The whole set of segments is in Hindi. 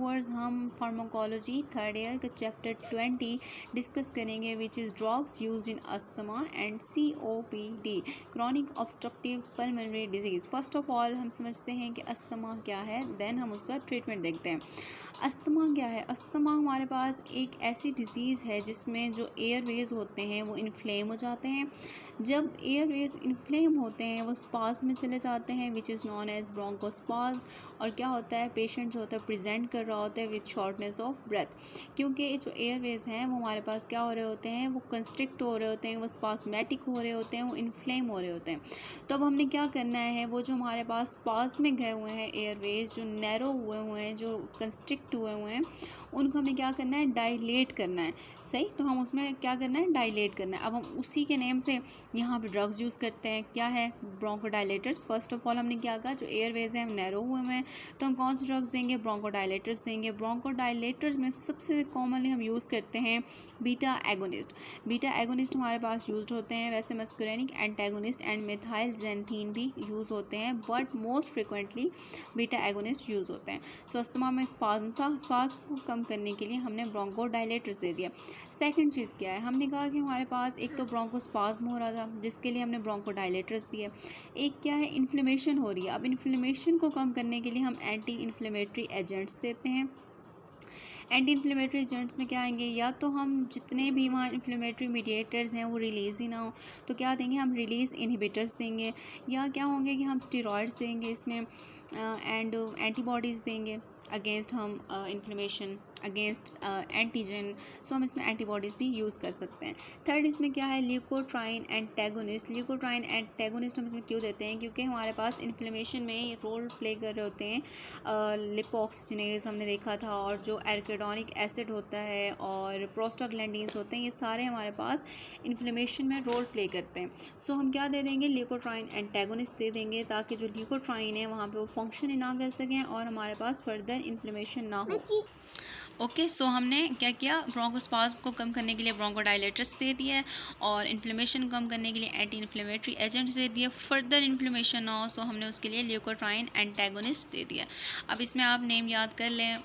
व्यूअर्स, हम फार्माकोलॉजी थर्ड ईयर का चैप्टर 20 डिस्कस करेंगे, which is drugs used in asthma and COPD, chronic obstructive pulmonary disease. First of all हम समझते हैं कि अस्थमा क्या है, देन हम उसका ट्रीटमेंट देखते हैं। अस्थमा क्या है? अस्थमा हमारे पास एक ऐसी डिज़ीज़ है जिसमें जो एयरवेज़ होते हैं वो इन्फ्लेम हो जाते हैं। जब एयरवेज़ इन्फ्लेम होते हैं वो स्पाज़ में चले जाते हैं, विच इज़ नॉन एज ब्रोंकोस्पाज़। और क्या होता है, पेशेंट जो होता है प्रेजेंट कर रहा होता है विद शॉर्टनेस ऑफ ब्रेथ, क्योंकि जो एयरवेज़ हैं वो हमारे पास क्या हो रहे होते हैं, वो कंस्ट्रिक्ट हो रहे होते हैं, वो स्पास्मेटिक हो रहे होते हैं, वो इन्फ्लेम हो रहे होते हैं। तो अब हमने क्या करना है, वो जो हमारे पास स्पास में गए हुए हैं एयरवेज़, जो नैरो हुए हैं, जो कंस्ट्रिक्ट हुए हैं, उनको हमें क्या करना है, डायलेट करना है। सही, तो हम उसमें क्या करना है, डायलेट करना है। अब हम उसी के नेम से यहाँ पे ड्रग्स यूज़ करते हैं। क्या है, ब्रोंकोडायलेटर्स। फर्स्ट ऑफ ऑल हमने क्या कहा, जो एयरवेज हैं नैरो हुए हैं, तो हम कौन से ड्रग्स देंगे, ब्रोंकोडायलेटर्स देंगे। ब्रोंकोडायलेटर्स में सबसे कॉमनली हम यूज़ करते हैं बीटा एगोनिस्ट। बीटा एगोनिस्ट हमारे पास यूज होते हैं, वैसे मस्कुरेनिक एंटेगोनिस्ट एंड मेथाइलजेंथीन भी यूज़ होते हैं, but most frequently beta agonist use होते हैं। सो अस्थमा में स्पाज्म को कम करने के लिए हमने ब्रोंकोडायलेटर्स दे दिया। सेकंड चीज़ क्या है, हमने कहा कि हमारे पास एक तो ब्रोंकोस्पाज्म हो रहा था जिसके लिए हमने ब्रोंकोडायलेटर्स दिए। एक क्या है, इन्फ्लेमेशन हो रही है। अब इन्फ्लेमेशन को कम करने के लिए हम एंटी इन्फ्लेमेटरी एजेंट्स देते हैं। एंटी इन्फ्लेमेटरी एजेंट्स में क्या आएंगे, या तो हम जितने भी वहाँ इन्फ्लेमेटरी मीडिएटर्स हैं वो रिलीज़ ही ना हो तो क्या देंगे, हम रिलीज़ इनहिबिटर्स देंगे, या क्या होंगे कि हम स्टेरॉइड्स देंगे इसमें, एंड एंटीबॉडीज़ देंगे अगेंस्ट हम इन्फ्लेमेशन, अगेंस्ट एंटीजन। सो हम इसमें एंटीबॉडीज़ भी यूज़ कर सकते हैं। थर्ड इसमें क्या है, ल्यूकोट्राइन एंटेगोनिस्ट। ल्यूकोट्राइन एंटेगोनिस्ट हम इसमें क्यों देते हैं, क्योंकि हमारे पास इन्फ्लेमेशन में ये रोल प्ले कर रहे होते हैं लिपोक्सिनेज हमने देखा था, और जो एर्किडोनिक एसिड होता है और प्रोस्टाग्लैंडिन्स होते हैं, ये सारे हमारे पास इन्फ्लेमेशन में रोल प्ले करते हैं। सो हम क्या दे देंगे, ल्यूकोट्राइन एंटेगोनिस्ट दे देंगे, ताकि जो ल्यूकोट्राइन है वहाँ पे वो फंक्शन ही ना कर सकें और हमारे पास फर्दर इन्फ्लेमेशन ना हो। ओके, सो हमने क्या किया, ब्रोंकोस्पाज्म को कम करने के लिए ब्रोंकोडायलेटर्स दे दिए, और इन्फ्लेमेशन को कम करने के लिए एंटी इन्फ्लेमेटरी एजेंट्स दे दिए। फर्दर इन्फ्लेमेशन ना हो सो हमने उसके लिए ल्यूकोट्राइन एंटेगोनिस्ट दे दिया। अब इसमें आप नेम याद कर लें,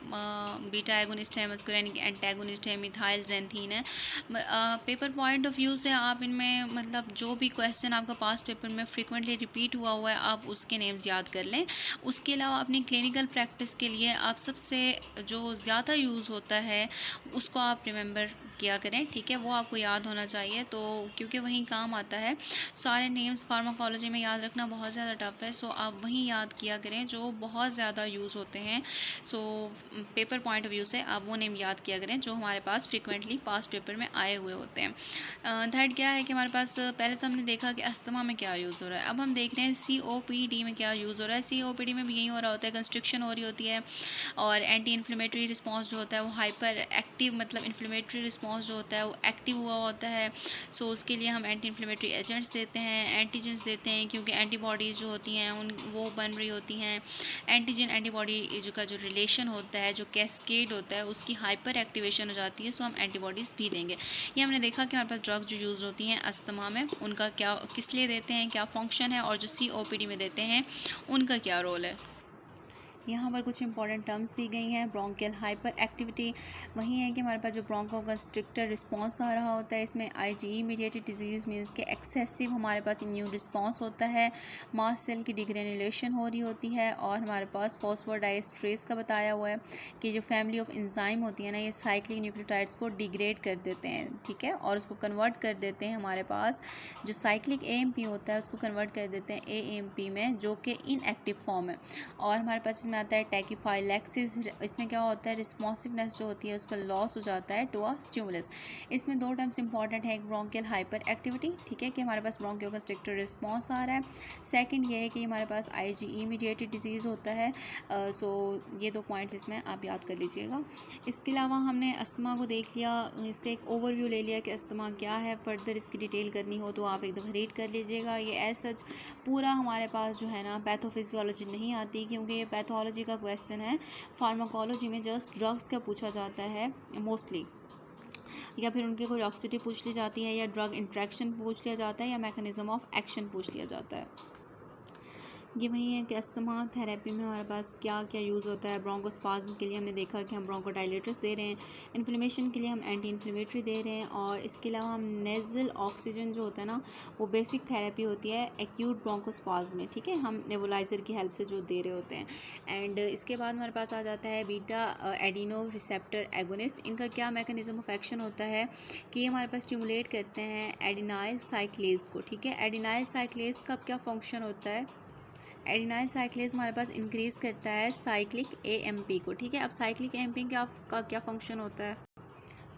बीटा एगोनिस्ट है, मस्कुरेनिक एंटेगोनिस्ट है, मिथाइलजेंथीन है। पेपर पॉइंट ऑफ व्यू से आप इनमें मतलब जो भी क्वेश्चन आपका पास्ट पेपर में फ्रिक्वेंटली रिपीट हुआ है आप उसके नेम्स याद कर लें। उसके अलावा अपनी क्लिनिकल प्रैक्टिस के लिए आप सबसे जो ज़्यादा यूज़ होता है उसको आप रिमेंबर किया करें, ठीक है, वो आपको याद होना चाहिए, तो क्योंकि वहीं काम आता है। सारे नेम्स फार्माकोलॉजी में याद रखना बहुत ज़्यादा टफ है, सो आप वहीं याद किया करें जो बहुत ज़्यादा यूज़ होते हैं। So paper point of view से आप वो नेम याद किया करें जो हमारे पास फ्रिक्वेंटली पास्ट पेपर में आए हुए होते हैं। थर्ड क्या है कि हमारे पास पहले तो हमने देखा कि अस्थमा में क्या यूज़ हो रहा है, अब हम देख रहे हैं COPD में क्या यूज़ हो रहा है। COPD में भी यही हो रहा होता है, कंस्ट्रिक्शन हो रही होती है, और एंटी इन्फ्लेमेटरी रिस्पॉन्स जो होता है वो हाइपर एक्टिव, मतलब इन्फ्लेमेटरी रिस्पॉन्स जो होता है वो एक्टिव हुआ होता है। सो उसके लिए हम एंटी इन्फ्लेमेटरी एजेंट्स देते हैं, एंटीजेंस देते हैं, क्योंकि एंटीबॉडीज़ जो होती हैं उन वो बन रही होती हैं। एंटीजन एंटीबॉडी जो का जो रिलेशन होता है, जो कैस्केड होता है, उसकी हाइपर एक्टिवेशन हो जाती है, सो हम एंटीबॉडीज़ भी देंगे। ये हमने देखा कि हमारे पास ड्रग्स जो यूज़ होती हैं अस्थमा में, उनका क्या, किस लिए देते हैं, क्या फंक्शन है, और जो COPD में देते हैं उनका क्या रोल है। यहाँ पर कुछ इंपॉर्टेंट टर्म्स दी गई हैं। ब्रोंकियल हाइपर एक्टिविटी वही है कि हमारे पास जो ब्रोंको कंस्ट्रिक्टर रिस्पॉन्स आ रहा होता है, इसमें IgE मीडिएटेड डिजीज़ मीन्स के एक्सेसिव हमारे पास इम्यून रिस्पॉन्स होता है, मास्ट सेल की डिग्रेनुलेशन हो रही होती है, और हमारे पास फॉस्फोडाइएस्ट्रेस का बताया हुआ है कि जो फैमिली ऑफ एंजाइम होती है ना, ये साइक्लिक न्यूक्लियोटाइड्स को डिग्रेड कर देते हैं, ठीक है, और उसको कन्वर्ट कर देते हैं, हमारे पास जो साइक्लिक AMP होता है उसको कन्वर्ट कर देते हैं AMP में, जो कि इनएक्टिव फॉर्म है। और हमारे पास इसमें आता है टैकीफाइलैक्सिस। इसमें क्या होता है, रिस्पॉन्सिवनेस जो होती है उसका लॉस हो जाता है टू अ स्टिमुलस। इसमें दो टर्म्स इंपॉर्टेंट है, एक ब्रोंकियल हाइपर एक्टिविटी, ठीक है, कि हमारे पास ब्रोंकियो कंस्ट्रिक्टर रिस्पॉन्स आ रहा है। सेकंड ये है कि हमारे पास IgE मीडिएटेड डिजीज़ होता है। सो ये दो पॉइंट्स इसमें आप याद कर लीजिएगा। इसके अलावा हमने अस्थमा को देख लिया, इसका एक ओवरव्यू ले लिया कि अस्थमा क्या है। फर्दर इसकी डिटेल करनी हो तो आप एक दफ़ा रीड कर लीजिएगा। ये एज सच पूरा हमारे पास जो है ना पैथोफिजियोलॉजी नहीं आती, क्योंकि ये पैथोलॉजी का क्वेश्चन है। फार्माकोलॉजी में जस्ट ड्रग्स का पूछा जाता है मोस्टली, या फिर उनकी कोई टॉक्सिसिटी पूछ ली जाती है, या ड्रग इंट्रैक्शन पूछ लिया जाता है, या मैकेनिज्म ऑफ एक्शन पूछ लिया जाता है। ये वही है कि अस्थमा थेरेपी में हमारे पास क्या क्या यूज़ होता है। ब्रोंकोस्पाज्म के लिए हमने देखा कि हम ब्रोंकोडायलेटर्स दे रहे हैं, इन्फ्लेमेशन के लिए हम एंटी इन्फ्लेमेटरी दे रहे हैं, और इसके अलावा हम नेज़ल ऑक्सीजन जो होता है ना वो बेसिक थेरेपी होती है एक्यूट ब्रोंकोस्पाज्म में, ठीक है, हम नेबुलाइज़र की हेल्प से जो दे रहे होते हैं। एंड इसके बाद हमारे पास आ जाता है बीटा एडिनो रिसेप्टर एगोनिस्ट। इनका क्या मैकेनिज्म ऑफ एक्शन होता है कि ये हमारे पास स्टिमुलेट करते हैं एडिनाइल साइक्लेज को, ठीक है। एडिनाइल साइक्लेज का क्या फंक्शन होता है, एडिनाइल साइक्लेज हमारे पास इंक्रीज़ करता है साइक्लिक एएमपी को, ठीक है। अब साइक्लिक एएमपी का क्या फंक्शन होता है,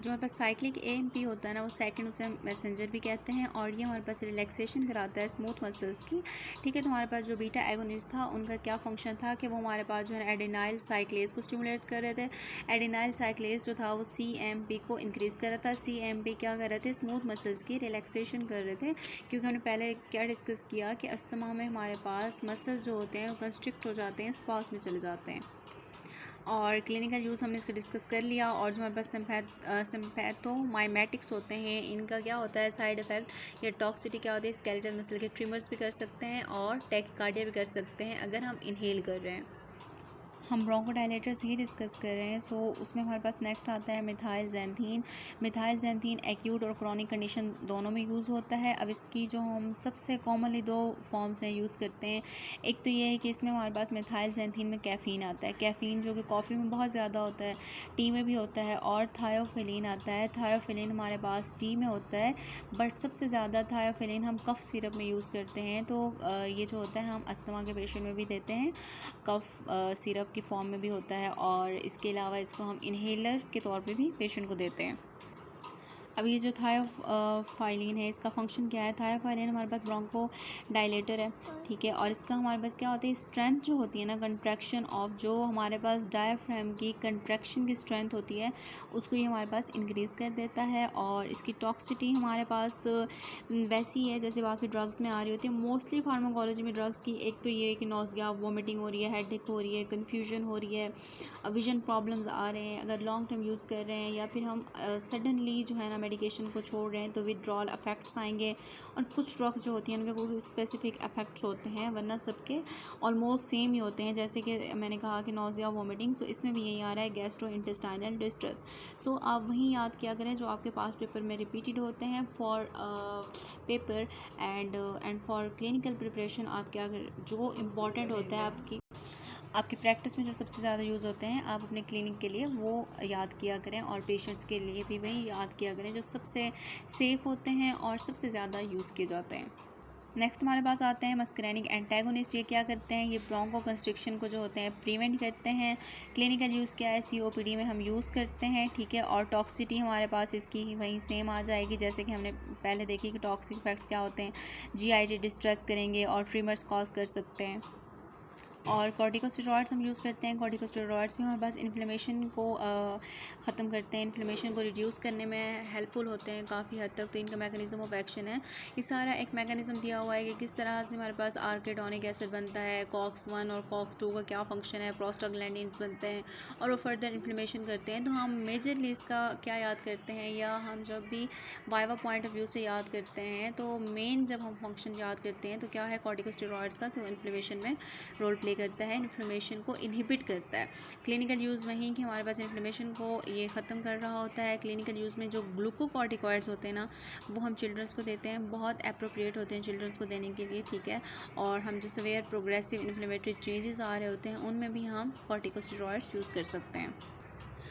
जो हमारे पास साइक्लिक एएमपी होता है ना वो सेकंड उसे मैसेंजर भी कहते हैं, और ये हमारे पास रिलैक्सेशन कराता है स्मूथ मसल्स की, ठीक है। तो हमारे पास जो बीटा एगोनिस्ट था उनका क्या फंक्शन था कि वो हमारे पास जो है एडिनाइल साइक्लेज को स्टिमुलेट कर रहे थे। एडिनाइल साइक्लेज जो था वो सीएमपी को इंक्रीज़ कर रहा था। सीएमपी क्या कर रहे थे, स्मूथ मसल्स की रिलैक्सेशन कर रहे थे, क्योंकि हमने पहले क्या डिस्कस किया कि अस्थमा में हमारे पास मसल्स जो होते हैं वो कंस्ट्रिक्ट हो जाते हैं, स्पास में चले जाते हैं। और क्लिनिकल यूज़ हमने इसका डिस्कस कर लिया। और जो हमारे पास सिम्पैथोमाइमेटिक्स होते हैं, इनका क्या होता है साइड इफ़ेक्ट या टॉक्सिटी क्या होती है, स्केलेटल मसल के ट्रिमर्स भी कर सकते हैं और टैकिकार्डिया भी कर सकते हैं अगर हम इनहेल कर रहे हैं। हम ब्रोंकोडायलेटर्स ही डिस्कस कर रहे हैं। सो उसमें हमारे पास नेक्स्ट आता है methyl xanthine. Methyl xanthine acute और क्रॉनिक कंडीशन दोनों में यूज़ होता है। अब इसकी जो हम सबसे कॉमनली दो फॉर्म्स हैं यूज़ करते हैं, एक तो ये है कि इसमें हमारे पास मिथाइल ज़ैंथीन में कैफ़ीन आता है, कैफ़ीन जो कि कॉफ़ी में बहुत ज़्यादा होता है, टी में भी होता है, और थायोफिलिन आता है। थायोफिलिन हमारे पास टी में होता है, बट सबसे ज़्यादा थायोफिलिन हम कफ़ सिरप में यूज़ करते हैं। तो ये जो होता है हम अस्थमा के पेशेंट में भी देते हैं, कफ़ सिरप की फॉर्म में भी होता है, और इसके अलावा इसको हम इन्हेलर के तौर पे भी पेशेंट को देते हैं। अब ये जो थायोफाइलिन है इसका फंक्शन क्या है, थायोफाइलिन हमारे पास ब्रोंको डायलेटर है, ठीक है। और इसका हमारे पास क्या होता है, स्ट्रेंथ जो होती है ना, कंट्रैक्शन ऑफ जो हमारे पास डायफ्राम की कंट्रैक्शन की स्ट्रेंथ होती है उसको ये हमारे पास इंक्रीज़ कर देता है। और इसकी टॉक्सिटी हमारे पास वैसी है जैसे बाकी ड्रग्स में आ रही होती है। मोस्टली फार्माकोलॉजी में ड्रग्स की एक तो ये है कि नौसिया, वोमिटिंग हो रही है, हेडेक हो रही है, कन्फ्यूजन हो रही है, विजन प्रॉब्लम्स आ रहे हैं अगर लॉन्ग टर्म यूज़ कर रहे हैं, या फिर हम सडनली जो है ना मेडिकेशन को छोड़ रहे हैं तो विदड्रॉल इफेक्ट्स आएंगे। और कुछ ड्रग्स जो होती हैं उनके कोई स्पेसिफिक इफेक्ट्स होते हैं, वरना सबके ऑलमोस्ट सेम ही होते हैं। जैसे कि मैंने कहा कि नौसिया, वोमिटिंग, सो इसमें भी यही आ रहा है, गैस्ट्रो इंटेस्टाइनल डिस्ट्रेस। सो आप वहीं याद किया करें जो आपके पास पेपर में रिपीटेड होते हैं for paper and for clinical preparation. आप क्या जो इम्पॉर्टेंट होता है आपकी प्रैक्टिस में जो सबसे ज़्यादा यूज़ होते हैं आप अपने क्लिनिक के लिए वो याद किया करें, और पेशेंट्स के लिए भी वही याद किया करें जो सबसे सेफ़ होते हैं और सबसे ज़्यादा यूज़ किए जाते हैं। नेक्स्ट हमारे पास आते हैं मस्करेनिक एंटागोनिस्ट। ये क्या करते हैं, ये ब्रोंको कंस्ट्रिक्शन को जो होते हैं प्रिवेंट करते हैं। क्लिनिकल यूज़ क्या है, सीओपीडी में हम यूज़ करते हैं, ठीक है। और टॉक्सिटी हमारे पास इसकी वहीं सेम आ जाएगी जैसे कि हमने पहले देखी कि टॉक्सिक इफेक्ट्स क्या होते हैं, जीआईटी डिस्ट्रेस करेंगे और ट्रिमर्स कॉज कर सकते हैं। और कॉर्टिकोस्टेरॉइड्स हम यूज़ करते हैं। कॉर्टिकोस्टेरॉइड्स भी हमारे पास इन्फ्लेमेशन को ख़त्म करते हैं, इन्फ्लेमेशन को रिड्यूस करने में हेल्पफुल होते हैं काफ़ी हद तक। तो इनका मैकेनिज़्म ऑफ एक्शन है, ये सारा एक मैकेनिज़्म दिया हुआ है कि किस तरह से हमारे पास आर्किडोनिक एसिड बनता है, COX-1 और COX-2 का क्या फंक्शन है, प्रोस्टाग्लैंडिन्स बनते हैं और वो फर्दर इन्फ्लेमेशन करते हैं। तो हम मेजरली इसका क्या याद करते हैं, या हम जब भी वाइवा पॉइंट ऑफ व्यू से याद करते हैं तो मेन जब हम फंक्शन याद करते हैं तो क्या है कॉर्टिकोस्टेरॉइड्स का, कि वो इन्फ्लेमेशन में रोल प्ले करता है, इन्फ्लेमेशन को इनहिबिट करता है। क्लिनिकल यूज़ वहीं कि हमारे पास इन्फ्लेमेशन को ये ख़त्म कर रहा होता है। क्लिनिकल यूज़ में जो ग्लूकोकॉर्टिकॉइड्स होते हैं ना वो हम चिल्ड्रंस को देते हैं, बहुत अप्रोप्रिएट होते हैं चिल्ड्रंस को देने के लिए, ठीक है। और हम जो सवेयर प्रोग्रेसिव इन्फ्लेमेटरी चेंजेस आ रहे होते हैं उनमें भी हम कॉर्टिकोस्टेरॉइड्स यूज़ कर सकते हैं।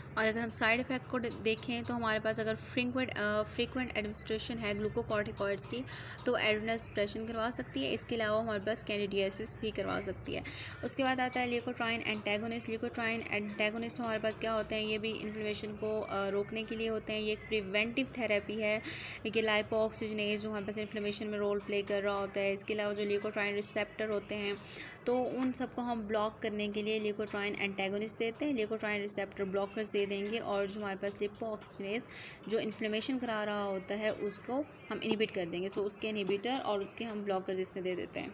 और अगर हम साइड इफ़ेक्ट को देखें तो हमारे पास अगर फ्रीक्वेंट एडमिनिस्ट्रेशन है ग्लूकोकॉर्टिकॉइड्स की तो एड्रेनल सप्रेशन करवा सकती है। इसके अलावा हमारे पास कैंडिडियासिस भी करवा सकती है। उसके बाद आता है ल्यूकोट्राइन एंटागोनिस्ट। ल्यूकोट्राइन एंटागोनिस्ट हमारे पास क्या होते हैं, ये भी इन्फ्लेमेशन को रोकने के लिए होते हैं। ये एक प्रिवेंटिव थेरेपी है, ये लाइपोऑक्सीजनेज जो हमारे पास इन्फ्लेमेशन में रोल प्ले कर रहा होता है। इसके अलावा जो ल्यूकोट्राइन रिसेप्टर होते हैं तो उन सबको हम ब्लॉक करने के लिए ल्यूकोट्राइन एंटागोनिस्ट देते हैं, ल्यूकोट्राइन रिसेप्टर ब्लॉकर्स दे देंगे। और जो हमारे पास लिपोऑक्सीजनेज जो इन्फ्लेमेशन करा रहा होता है उसको हम इनहिबिट कर देंगे। सो उसके इनहिबिटर और उसके हम ब्लॉकर्स इसमें दे देते हैं।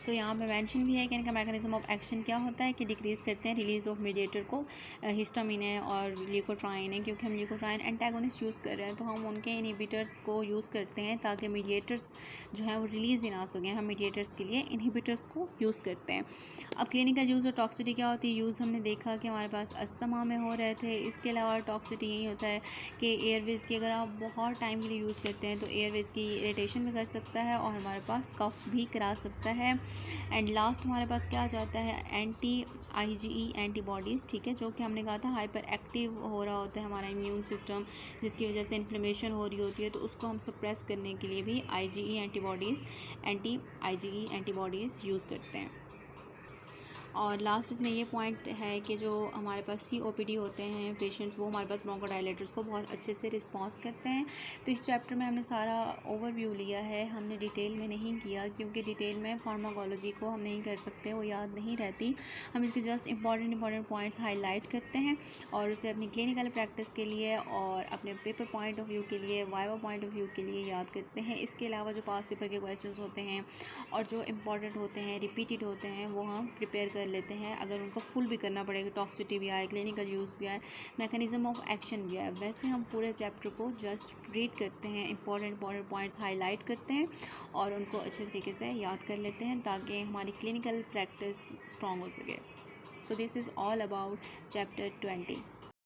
सो यहाँ पे मेंशन भी है कि इनका मैकेनिज्म ऑफ एक्शन क्या होता है कि डिक्रीज़ करते हैं रिलीज ऑफ मीडिएटर को, हिस्टामिन है और ल्यूकोट्राइन है। क्योंकि हम ल्यूकोट्राइन एंटागोनिस्ट यूज़ कर रहे हैं तो हम उनके इनहिबिटर्स को यूज़ करते हैं ताकि मीडिएटर्स जो है वो रिलीज़ ही ना हो सकें। हम मीडिएटर्स के लिए इनहिबिटर्स को यूज़ करते हैं। अब क्लिनिकल यूज़ और टॉक्सिसिटी क्या होती है। यूज़ हमने देखा कि हमारे पास अस्थमा में हो रहे थे। इसके अलावा टॉक्सिसिटी यही होता है कि एयरवेज़ की अगर आप बहुत टाइम के लिए यूज़ करते हैं तो एयरवेज़ की इरिटेशन भी कर सकता है और हमारे पास कफ भी करा सकता है। एंड लास्ट हमारे पास क्या आ जाता है, एंटी IgE एंटीबॉडीज़, ठीक है, जो कि हमने कहा था हाइपर एक्टिव हो रहा होता है हमारा इम्यून सिस्टम, जिसकी वजह से इन्फ्लेमेशन हो रही होती है, तो उसको हम सप्रेस करने के लिए भी IgE antibodies, anti IgE antibodies use करते हैं। और लास्ट इसमें ये पॉइंट है कि जो हमारे पास COPD होते हैं पेशेंट्स, वो हमारे पास ब्रोंकोडायलेटर्स को बहुत अच्छे से रिस्पॉन्स करते हैं। तो इस चैप्टर में हमने सारा ओवरव्यू लिया है, हमने डिटेल में नहीं किया क्योंकि डिटेल में फार्माकोलॉजी को हम नहीं कर सकते, वो याद नहीं रहती। हम इसके जस्ट इंपॉर्टेंट पॉइंट्स हाईलाइट करते हैं और उसे अपनी क्लिनिकल प्रैक्टिस के लिए और अपने पेपर पॉइंट ऑफ व्यू के लिए, वाइवा पॉइंट ऑफ व्यू के लिए याद करते हैं। इसके अलावा जो पास पेपर के क्वेश्चंस होते हैं और जो इम्पॉर्टेंट होते हैं, रिपीटेड होते हैं, वो हम प्रिपेयर कर लेते हैं। अगर उनको फुल भी करना पड़ेगा, टॉक्सिसिटी भी आए, क्लिनिकल यूज़ भी आए, मैकेनिज्म ऑफ एक्शन भी आए, वैसे हम पूरे चैप्टर को जस्ट रीड करते हैं, इंपॉर्टेंट पॉइंट्स हाईलाइट करते हैं और उनको अच्छे तरीके से याद कर लेते हैं ताकि हमारी क्लिनिकल प्रैक्टिस स्ट्रॉन्ग हो सके। So this is all about chapter 20।